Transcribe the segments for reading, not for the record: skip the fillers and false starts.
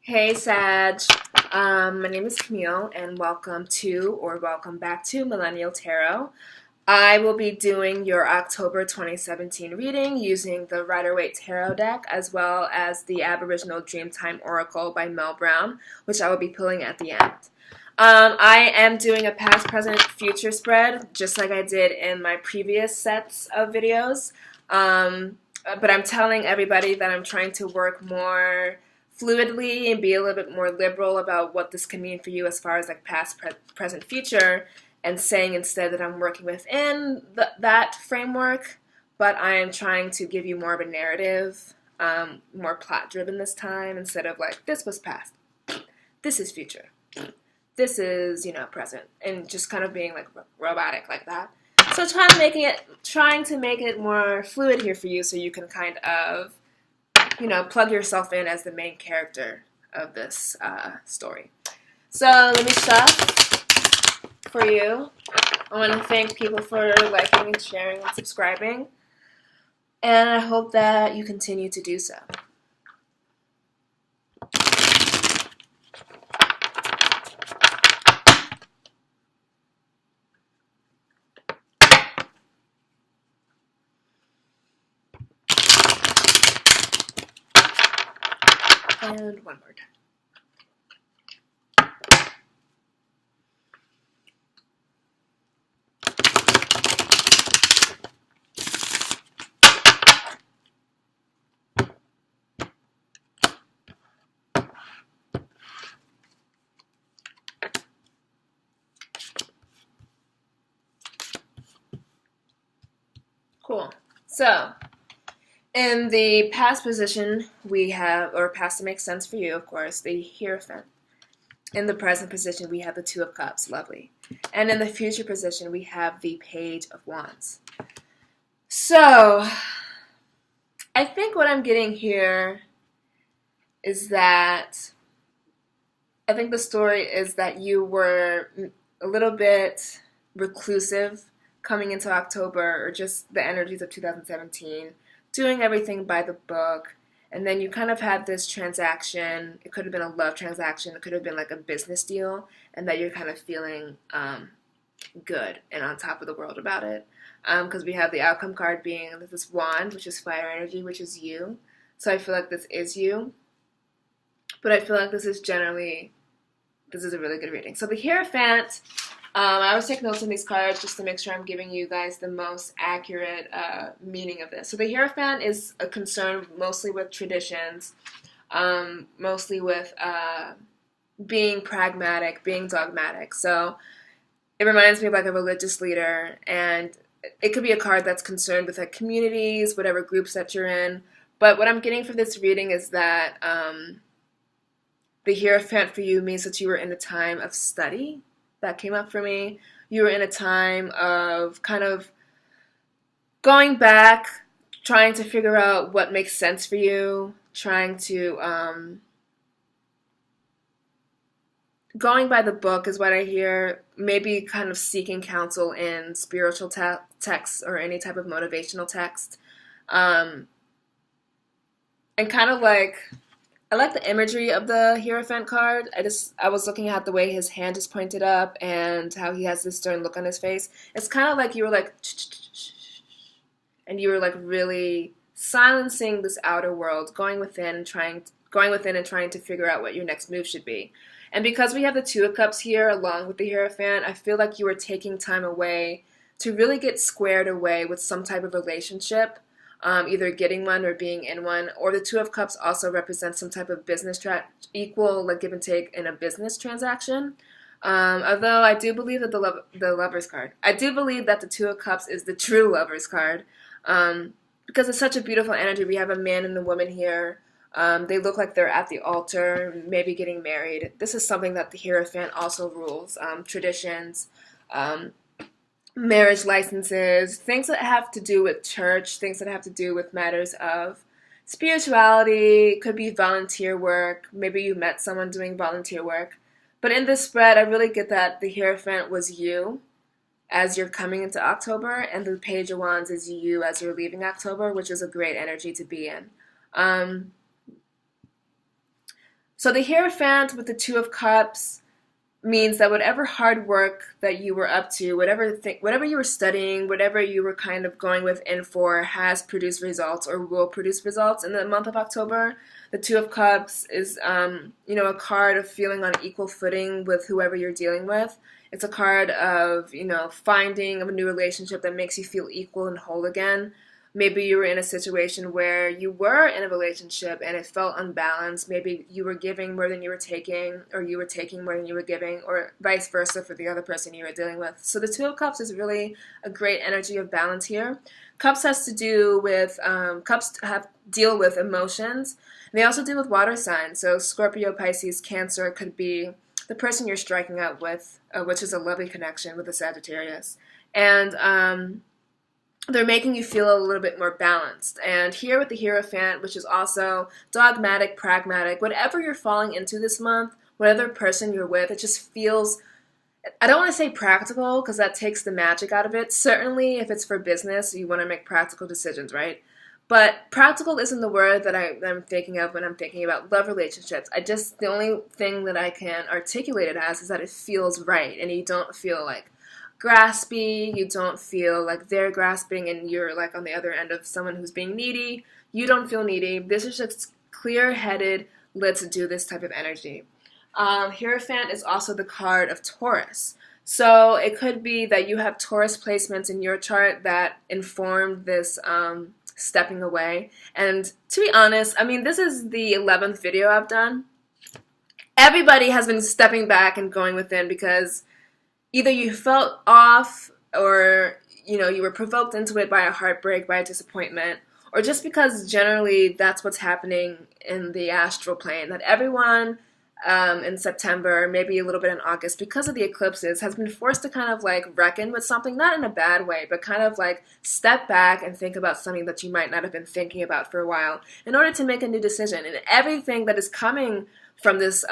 Hey Sag, my name is Camille and welcome to or welcome back to Millennial Tarot. I will be doing your October 2017 reading using the Rider-Waite Tarot deck as well as the Aboriginal Dreamtime Oracle by Mel Brown, which I will be pulling at the end. I am doing a past, present, future spread just like I did in my previous sets of videos, but I'm telling everybody that I'm trying to work more fluidly and be a little bit more liberal about what this can mean for you as far as like past, present, future, and saying instead that I'm working within that framework, but I am trying to give you more of a narrative, more plot driven this time instead of like this was past, this is future, this is present, and just kind of being like robotic like that. So trying to make it more fluid here for you so you can kind of plug yourself in as the main character of this story. So let me stop for you. I want to thank people for liking and sharing and subscribing, and I hope that you continue to do so. And one more time. Cool. So, in the past position, we have, or past to make sense for you, of course, the Hierophant. In the present position, we have the Two of Cups. Lovely. And in the future position, we have the Page of Wands. So, I think what I'm getting here is that I think the story is that you were a little bit reclusive coming into October, or just the energies of 2017, doing everything by the book, and then you kind of had this transaction. It could have been a love transaction, it could have been like a business deal, and that you're kind of feeling good and on top of the world about it. Because we have the outcome card being this wand, which is fire energy, which is you. So I feel like this is you. But I feel like this is a really good reading. So the Hierophant, I always take notes on these cards just to make sure I'm giving you guys the most accurate meaning of this. So the Hierophant is a concern mostly with traditions, mostly with being pragmatic, being dogmatic. So it reminds me of like a religious leader, and it could be a card that's concerned with like communities, whatever groups that you're in. But what I'm getting from this reading is that the Hierophant for you means that you were in a time of study. That came up for me. You were in a time of kind of going back, trying to figure out what makes sense for you, trying to going by the book is what I hear, maybe kind of seeking counsel in spiritual texts or any type of motivational text. And kind of like, I like the imagery of the Hierophant card. I was looking at the way his hand is pointed up and how he has this stern look on his face. It's kind of like you were like, and you were like really silencing this outer world, going within and trying to figure out what your next move should be. And because we have the Two of Cups here along with the Hierophant, I feel like you were taking time away to really get squared away with some type of relationship. Either getting one or being in one, or the Two of Cups also represents some type of business equal like give and take in a business transaction. Although I do believe that the Lover's card, I do believe that the Two of Cups is the true Lover's card, because it's such a beautiful energy. We have a man and a woman here. They look like they're at the altar, maybe getting married. This is something that the Hierophant also rules. Traditions. Marriage licenses, things that have to do with church, things that have to do with matters of spirituality, could be volunteer work, maybe you met someone doing volunteer work. But in this spread, I really get that the Hierophant was you as you're coming into October, and the Page of Wands is you as you're leaving October, which is a great energy to be in. So the Hierophant with the Two of Cups means that whatever hard work that you were up to, whatever you were studying, whatever you were kind of going within for has produced results or will produce results in the month of October. The Two of Cups is, a card of feeling on equal footing with whoever you're dealing with. It's a card of, finding a new relationship that makes you feel equal and whole again. Maybe you were in a situation where you were in a relationship and it felt unbalanced. Maybe you were giving more than you were taking, or you were taking more than you were giving, or vice versa for the other person you were dealing with. So the Two of Cups is really a great energy of balance here. Cups has to do with, deal with emotions. They also deal with water signs. So Scorpio, Pisces, Cancer could be the person you're striking out with, which is a lovely connection with the Sagittarius. And, they're making you feel a little bit more balanced. And here with the Hierophant, which is also dogmatic, pragmatic, whatever you're falling into this month, whatever person you're with, it just feels, I don't want to say practical because that takes the magic out of it. Certainly if it's for business, you want to make practical decisions, right? But practical isn't the word that I'm thinking of when I'm thinking about love relationships. The only thing that I can articulate it as is that it feels right, and you don't feel like graspy, you don't feel like they're grasping and you're like on the other end of someone who's being needy. You don't feel needy. This is just clear-headed, let's do this type of energy. Hierophant is also the card of Taurus. So it could be that you have Taurus placements in your chart that informed this stepping away. And to be honest, this is the 11th video I've done. Everybody has been stepping back and going within because either you felt off or, you were provoked into it by a heartbreak, by a disappointment, or just because generally that's what's happening in the astral plane, that everyone in September, maybe a little bit in August, because of the eclipses, has been forced to kind of like reckon with something, not in a bad way, but kind of like step back and think about something that you might not have been thinking about for a while in order to make a new decision. And everything that is coming from this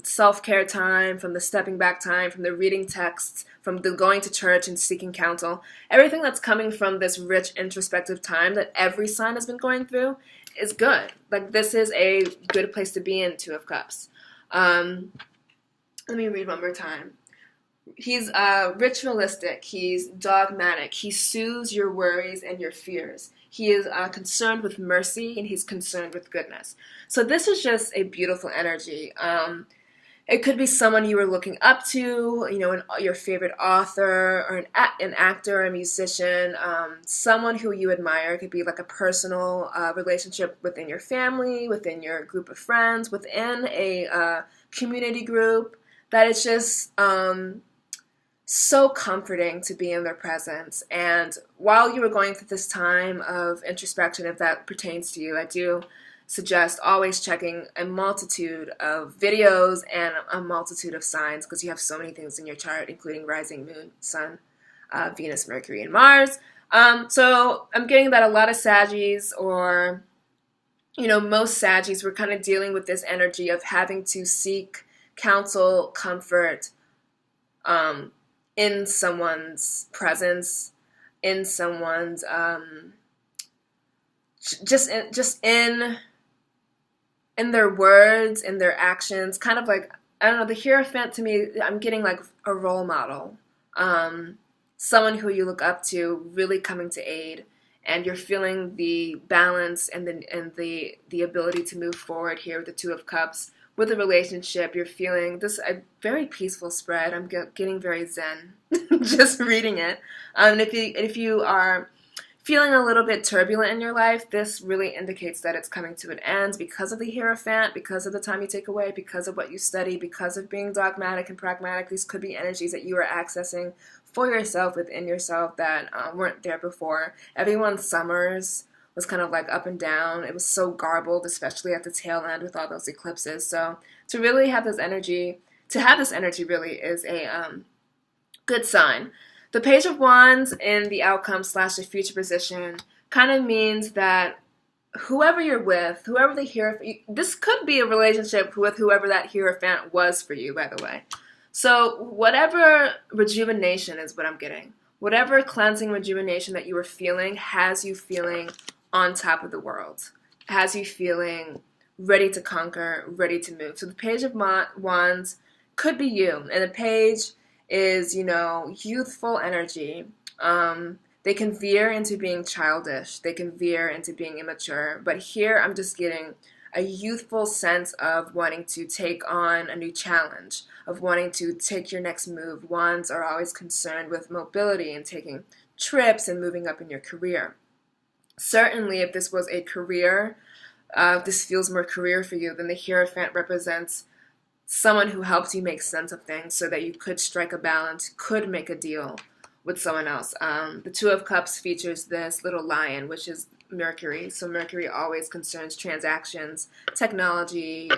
self-care time, from the stepping back time, from the reading texts, from the going to church and seeking counsel, everything that's coming from this rich introspective time that every sign has been going through is good. Like, this is a good place to be in, Two of Cups. Let me read one more time. He's ritualistic, he's dogmatic, he soothes your worries and your fears. He is concerned with mercy, and he's concerned with goodness. So this is just a beautiful energy. It could be someone you were looking up to, your favorite author, or an actor, a musician, someone who you admire. It could be like a personal relationship within your family, within your group of friends, within a community group, that it's just so comforting to be in their presence. And while you are going through this time of introspection, if that pertains to you, I do suggest always checking a multitude of videos and a multitude of signs, because you have so many things in your chart, including rising moon, sun, Venus, Mercury, and Mars. So I'm getting that a lot of Saggies, or most Saggies, were kind of dealing with this energy of having to seek counsel, comfort, in someone's presence, in someone's just in their words, in their actions. Kind of like, I don't know, the Hierophant to me, I'm getting like a role model, someone who you look up to really coming to aid, and you're feeling the balance and the ability to move forward here with the Two of Cups. With a relationship, you're feeling this a very peaceful spread. I'm getting very zen just reading it. If you are feeling a little bit turbulent in your life, this really indicates that it's coming to an end because of the Hierophant, because of the time you take away, because of what you study, because of being dogmatic and pragmatic. These could be energies that you are accessing for yourself, within yourself, that weren't there before. Everyone's summers was kind of like up and down. It was so garbled, especially at the tail end with all those eclipses. So to really have this energy, really is a good sign. The Page of Wands in the outcome / the future position kind of means that whoever you're with, whoever the Hierophant, this could be a relationship with whoever that Hierophant was for you, by the way. So whatever rejuvenation is what I'm getting. Whatever cleansing rejuvenation that you were feeling has you feeling on top of the world, has you feeling ready to conquer, ready to move. So the Page of Wands could be you. And the Page is, you know, youthful energy. They can veer into being childish. They can veer into being immature. But here I'm just getting a youthful sense of wanting to take on a new challenge, of wanting to take your next move. Wands are always concerned with mobility and taking trips and moving up in your career. Certainly, if this was a career, this feels more career for you, then the Hierophant represents someone who helps you make sense of things so that you could strike a balance, could make a deal with someone else. The Two of Cups features this little lion, which is Mercury. So Mercury always concerns transactions, technology,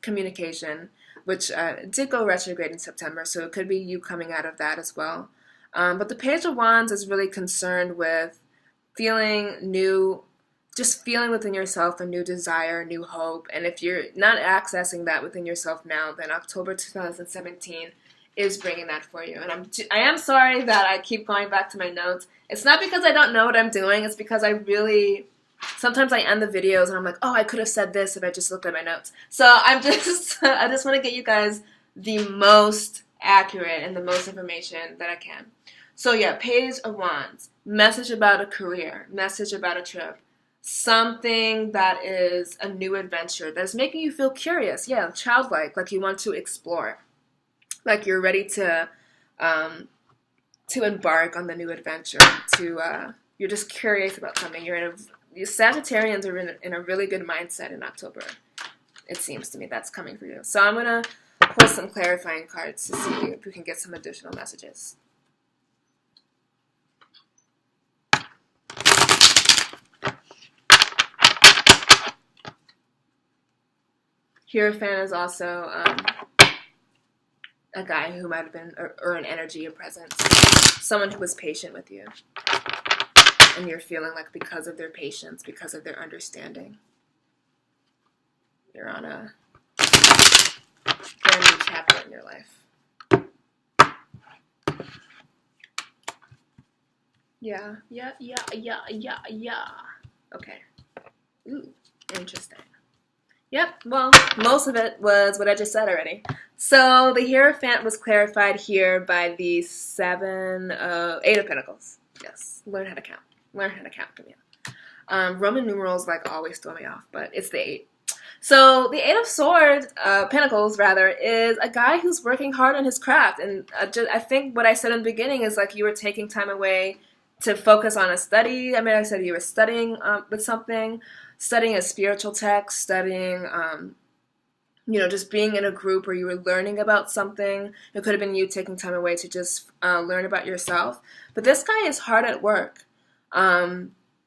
communication, which did go retrograde in September, so it could be you coming out of that as well. But the Page of Wands is really concerned with feeling new, just feeling within yourself a new desire, new hope. And if you're not accessing that within yourself now, then October 2017 is bringing that for you. And I am sorry that I keep going back to my notes. It's not because I don't know what I'm doing. It's because I really, sometimes I end the videos and I'm like, oh, I could have said this if I just looked at my notes. So I just want to get you guys the most accurate and the most information that I can. So yeah, Page of Wands, message about a career, message about a trip, something that is a new adventure that is making you feel curious, yeah, childlike, like you want to explore, like you're ready to embark on the new adventure. You're just curious about something. You Sagittarians are in a really good mindset in October. It seems to me that's coming for you. So I'm gonna pull some clarifying cards to see if we can get some additional messages. Hierophant is also a guy who might have been, or an energy, a presence, someone who was patient with you. And you're feeling like because of their patience, because of their understanding, you're on a brand new chapter in your life. Yeah. Okay. Ooh, interesting. Yep, well, most of it was what I just said already. So the Hierophant was clarified here by the Eight of Pentacles. Yes, learn how to count. Learn how to count, Camille. Roman numerals like always throw me off, but it's the 8. So the Eight of Swords, Pentacles rather, is a guy who's working hard on his craft. And I think what I said in the beginning is like you were taking time away to focus on a study. I mean, I said you were studying with something. Studying a spiritual text, studying, just being in a group where you were learning about something. It could have been you taking time away to just learn about yourself. But this guy is hard at work.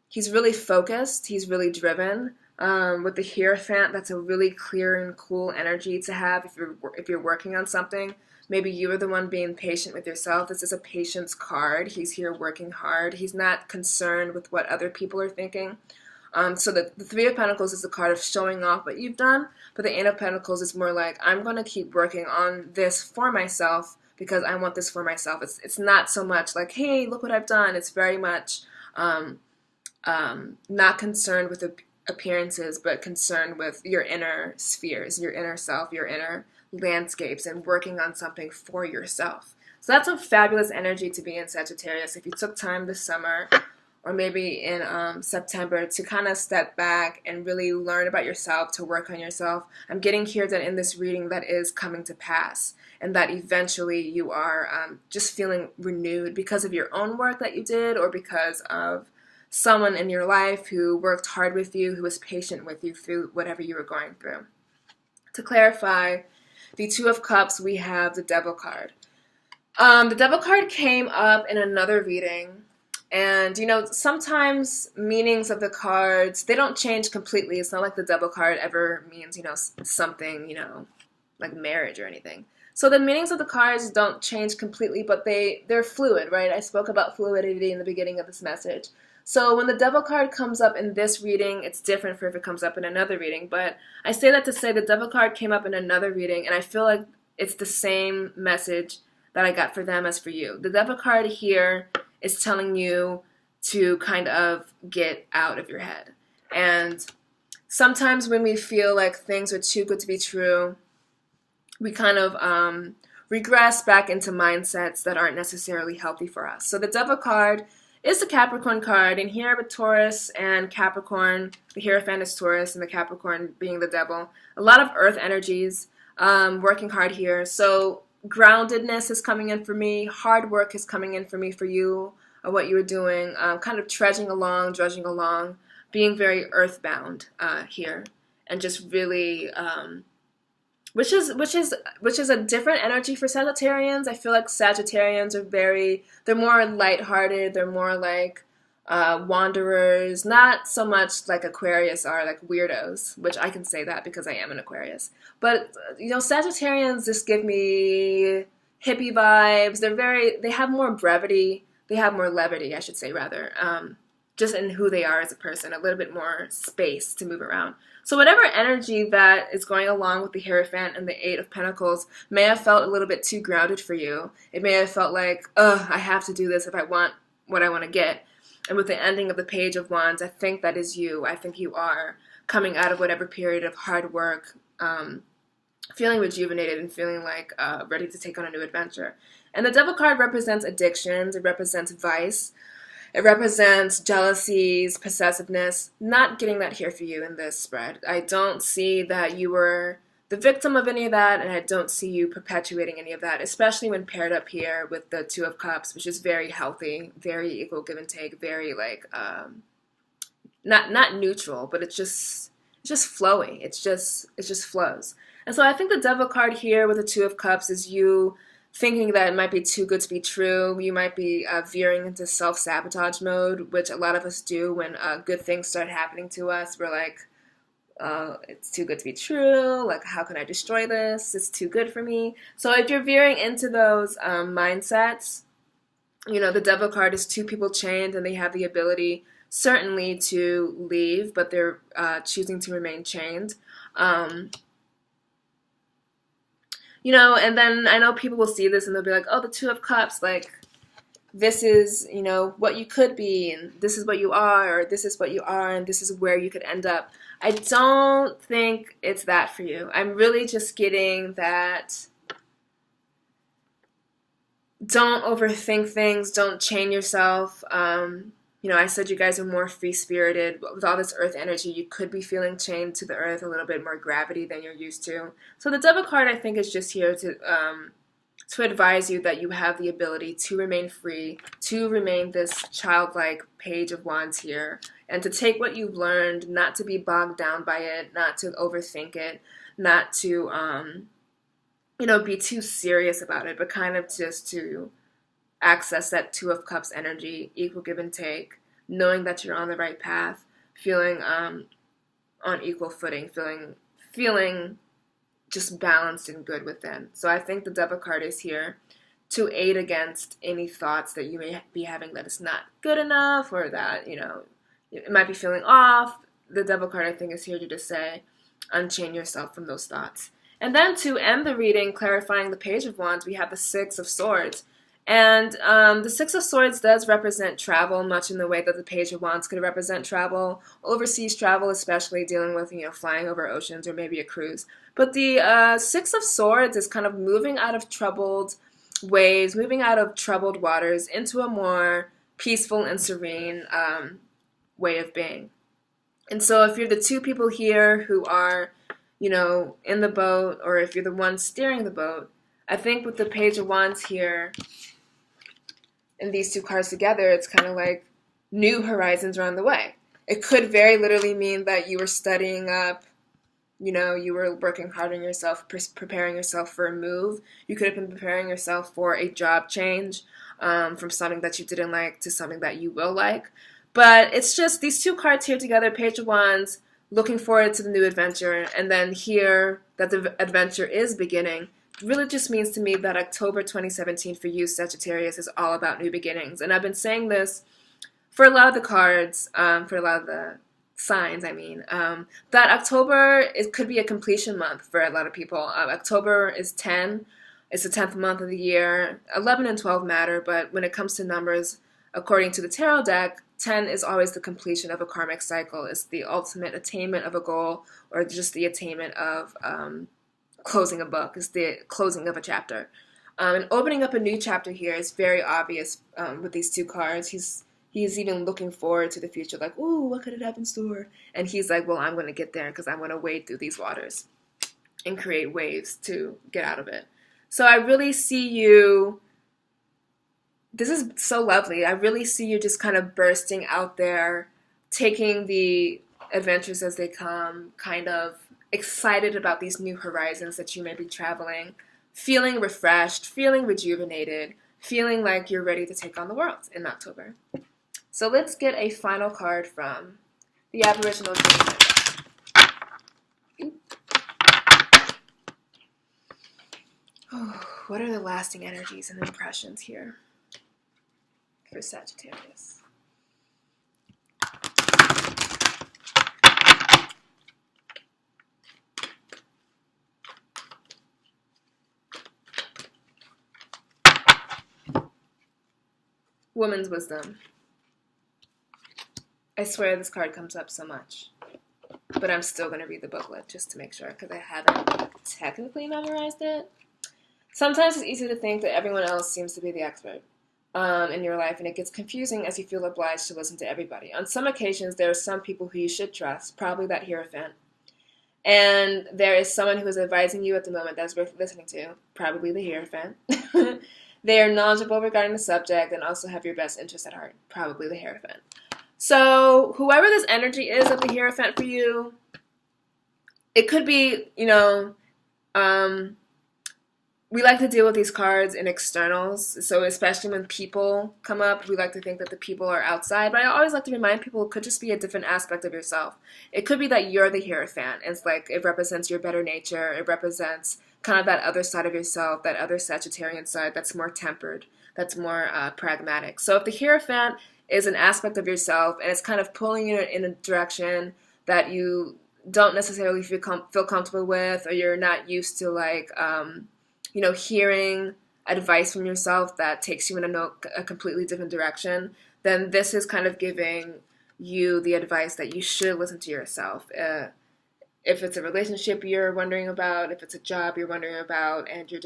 He's really focused. He's really driven. With the Hierophant, that's a really clear and cool energy to have if you're working on something. Maybe you are the one being patient with yourself. This is a patience card. He's here working hard. He's not concerned with what other people are thinking. So the Three of Pentacles is the card of showing off what you've done, but the Eight of Pentacles is more like, I'm going to keep working on this for myself because I want this for myself. It's not so much like, hey, look what I've done. It's very much not concerned with appearances, but concerned with your inner spheres, your inner self, your inner landscapes, and working on something for yourself. So that's a fabulous energy to be in, Sagittarius. If you took time this summer, or maybe in September, to kind of step back and really learn about yourself, to work on yourself. I'm getting here that in this reading that is coming to pass, and that eventually you are just feeling renewed because of your own work that you did, or because of someone in your life who worked hard with you, who was patient with you through whatever you were going through. To clarify, the Two of Cups, we have the Devil card. The Devil card came up in another reading. And, sometimes meanings of the cards, they don't change completely. It's not like the Devil card ever means, something, like marriage or anything. So the meanings of the cards don't change completely, but they're fluid, right? I spoke about fluidity in the beginning of this message. So when the Devil card comes up in this reading, it's different for if it comes up in another reading. But I say that to say the Devil card came up in another reading, and I feel like it's the same message that I got for them as for you. The Devil card here is telling you to kind of get out of your head. And sometimes when we feel like things are too good to be true, we kind of regress back into mindsets that aren't necessarily healthy for us. So the Devil card is the Capricorn card, and here with Taurus and Capricorn, the Hierophant is Taurus and the Capricorn being the Devil. A lot of earth energies working hard here. So groundedness is coming in for me. Hard work is coming in for me for you, or what you were doing. Kind of trudging along, drudging along, being very earthbound here, and just really, which is a different energy for Sagittarians. I feel like Sagittarians are they're more lighthearted. They're more like wanderers, not so much like Aquarius are, like weirdos, which I can say that because I am an Aquarius. But Sagittarians just give me hippie vibes. They have more brevity. They have more levity, I should say, rather. Just in who they are as a person, a little bit more space to move around. So whatever energy that is going along with the Hierophant and the Eight of Pentacles may have felt a little bit too grounded for you. It may have felt like, I have to do this if I want what I want to get. And with the ending of the Page of Wands, I think that is you. I think you are coming out of whatever period of hard work, feeling rejuvenated and feeling like ready to take on a new adventure. And the Devil card represents addictions. It represents vice. It represents jealousies, possessiveness. Not getting that here for you in this spread. I don't see that you were the victim of any of that, and I don't see you perpetuating any of that, especially when paired up here with the Two of Cups, which is very healthy, very equal give and take, very like not neutral, but it's just flowing. It just flows. And so I think the Devil card here with the Two of Cups is you thinking that it might be too good to be true. You might be veering into self-sabotage mode, which a lot of us do when good things start happening to us. We're like, it's too good to be true. Like, how can I destroy this? It's too good for me. So if you're veering into those mindsets, the Devil card is two people chained, and they have the ability certainly to leave, but they're choosing to remain chained. And then I know people will see this and they'll be like, oh, the Two of Cups, like, this is, what you could be, and this is what you are, or this is what you are, and this is where you could end up. I don't think it's that for you. I'm really just getting that don't overthink things, don't chain yourself. I said you guys are more free-spirited. With all this earth energy, you could be feeling chained to the earth, a little bit more gravity than you're used to. So the Devil card, I think, is just here to advise you that you have the ability to remain free, to remain this childlike Page of Wands here, and to take what you've learned, not to be bogged down by it, not to overthink it, not to, be too serious about it, but kind of just to access that Two of Cups energy, equal give and take, knowing that you're on the right path, feeling on equal footing, feeling just balanced and good within. So I think the Devil card is here to aid against any thoughts that you may be having that it's not good enough, or that, it might be feeling off. The Devil card, I think, is here to just say, unchain yourself from those thoughts. And then to end the reading, clarifying the Page of Wands, we have the Six of Swords. And the Six of Swords does represent travel, much in the way that the Page of Wands could represent travel, overseas travel, especially dealing with, flying over oceans or maybe a cruise. But the Six of Swords is kind of moving out of troubled waves, moving out of troubled waters into a more peaceful and serene way of being. And so if you're the two people here who are, in the boat, or if you're the one steering the boat, I think with the Page of Wands here, and these two cards together, it's kind of like new horizons are on the way. It could very literally mean that you were studying up, you were working hard on yourself, preparing yourself for a move. You could have been preparing yourself for a job change, from something that you didn't like to something that you will like. But it's just these two cards here together, Page of Wands, looking forward to the new adventure, and then here that the adventure is beginning, really just means to me that October 2017 for you, Sagittarius, is all about new beginnings. And I've been saying this for a lot of the cards, for a lot of the signs, that October, it could be a completion month for a lot of people. October is 10. It's the 10th month of the year. 11 and 12 matter, but when it comes to numbers, according to the tarot deck, 10 is always the completion of a karmic cycle. It's the ultimate attainment of a goal, or just the attainment of closing a book. It's the closing of a chapter. And opening up a new chapter here is very obvious with these two cards. He's even looking forward to the future, like, ooh, what could it have in store? And he's like, well, I'm going to get there because I'm going to wade through these waters and create waves to get out of it. So I really see you, this is so lovely. I really see you just kind of bursting out there, taking the adventures as they come, kind of excited about these new horizons that you may be traveling, feeling refreshed, feeling rejuvenated, feeling like you're ready to take on the world in October. So let's get a final card from the Aboriginal Dream. Oh, what are the lasting energies and impressions here for Sagittarius? Woman's wisdom. I swear this card comes up so much, but I'm still going to read the booklet just to make sure because I haven't technically memorized it. Sometimes it's easy to think that everyone else seems to be the expert in your life, and it gets confusing as you feel obliged to listen to everybody. On some occasions, there are some people who you should trust, probably that Hierophant, and there is someone who is advising you at the moment that's worth listening to, probably the Hierophant. They are knowledgeable regarding the subject and also have your best interest at heart, probably the Hierophant. So whoever this energy is of the Hierophant for you, it could be, we like to deal with these cards in externals. So especially when people come up, we like to think that the people are outside. But I always like to remind people it could just be a different aspect of yourself. It could be that you're the Hierophant. It's like it represents your better nature. It represents kind of that other side of yourself, that other Sagittarian side that's more tempered, that's more pragmatic. So if the Hierophant is an aspect of yourself and it's kind of pulling you in a direction that you don't necessarily feel comfortable with, or you're not used to, like, hearing advice from yourself that takes you in a completely different direction, then this is kind of giving you the advice that you should listen to yourself. If it's a relationship you're wondering about, if it's a job you're wondering about, and you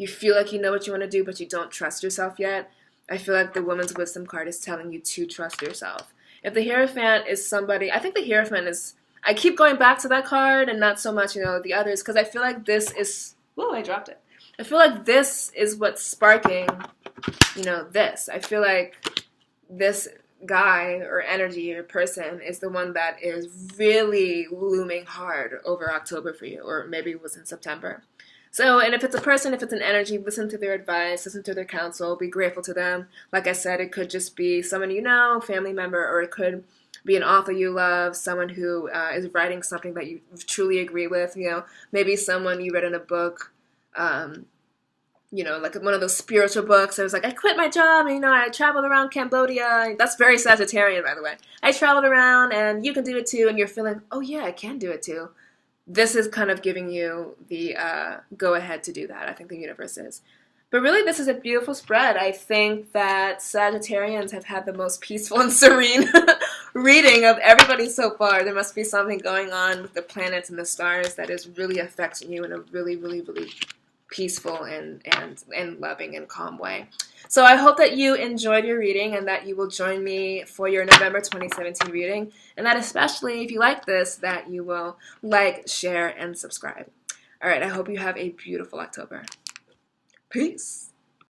feel like you know what you want to do, but you don't trust yourself yet, I feel like the Woman's Wisdom card is telling you to trust yourself. If the Hierophant is somebody, I think the Hierophant is, I keep going back to that card and not so much, the others, because I feel like this is, I dropped it. I feel like this is what's sparking, this. I feel like this guy or energy or person is the one that is really looming hard over October for you, or maybe it was in September. So, and if it's a person, if it's an energy, listen to their advice, listen to their counsel, be grateful to them. Like I said, it could just be someone you know, family member, or it could be an author you love, someone who is writing something that you truly agree with, maybe someone you read in a book, like one of those spiritual books. It was like, I quit my job and, I traveled around Cambodia. That's very Sagittarian, by the way. I traveled around and you can do it too. And you're feeling, oh yeah, I can do it too. This is kind of giving you the go ahead to do that. I think the universe is. But really, this is a beautiful spread. I think that Sagittarians have had the most peaceful and serene reading of everybody so far. There must be something going on with the planets and the stars that is really affecting you in a really, really, really peaceful and loving and calm way. So I hope that you enjoyed your reading and that you will join me for your November 2017 reading, and that especially if you like this, that you will like, share, and subscribe. All right, I hope you have a beautiful October. Peace.